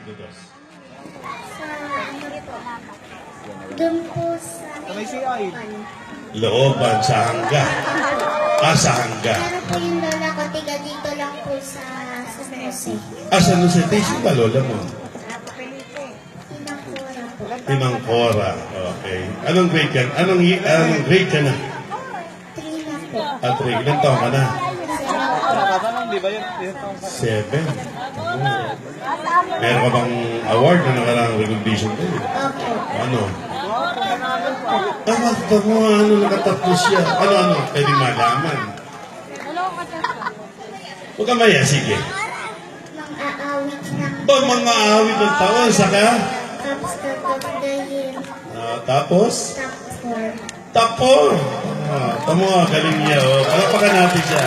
Dos? Sa doon po sa Looban, sa hangga. Sa hangga. pero po yung lola ko, tiga dito lang po sa San Jose. San Jose, Taysin ba lola mo? Tinakura po. Timang Cora. Okay. Anong grade ka? Anong grade ka na? 3 na po. At 3. Ilan taon ka na? 7. Meron ka bang award na nakarang recognition ko? Opo. Ano? Magtago ano, nakatatlo siya. Ano? Pwedeng malaman. Huwag ka maya, sige. Mang-aawit ng Mga awit ng taon, saka? Caps Top of the Hill. Tapos? Top 4. Tapo! Tamo, galing niya. Palapakan natin siya.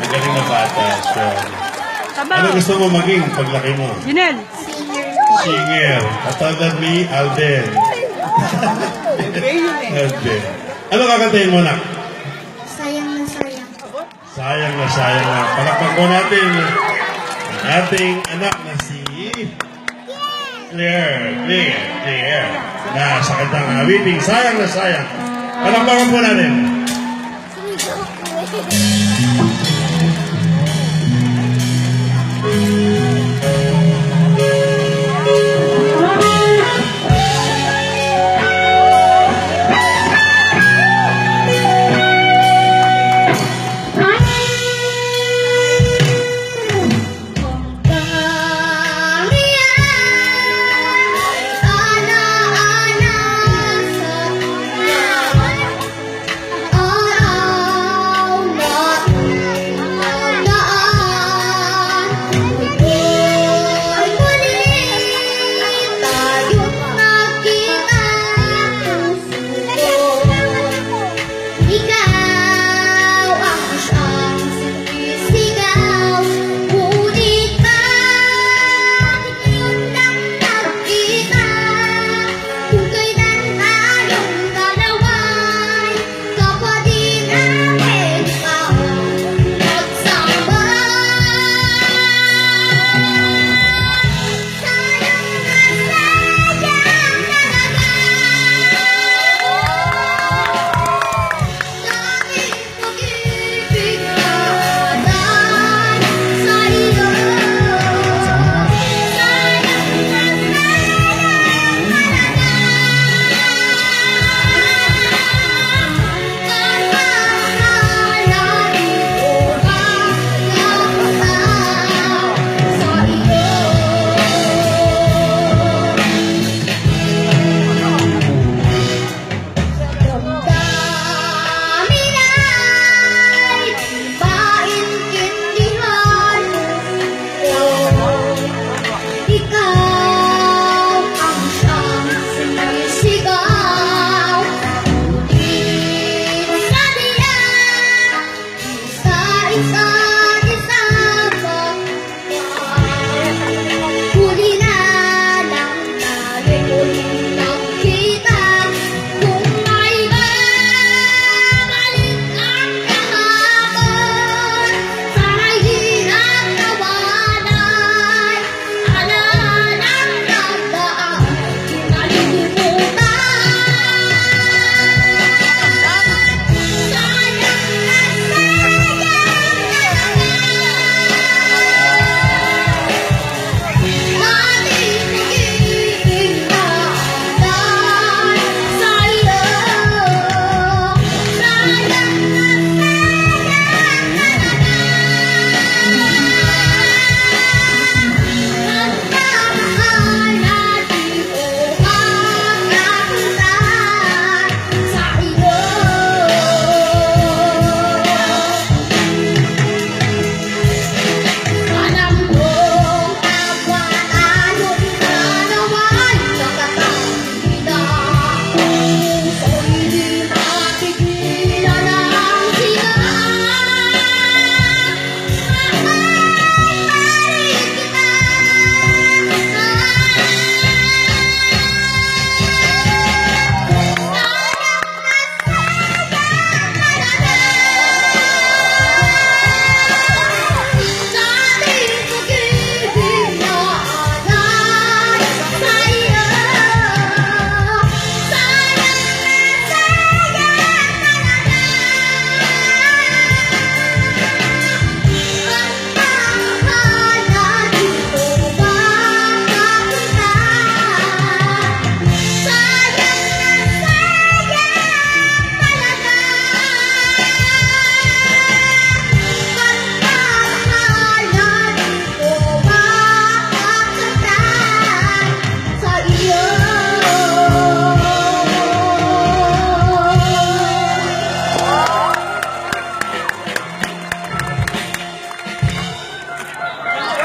Magaling na bata siya. Ano gusto mo maging paglaki mo? Junel! Singer po. Singer. Katagad ni Alden. Alden. Ano kakantayin mo, nak? Sayang na sayang. Sayang na. Palakpak po natin ang ating anak na si Claire. Na sa kantang awiting, sayang na sayang. Palakpakan po natin. Sinigaw ko eh.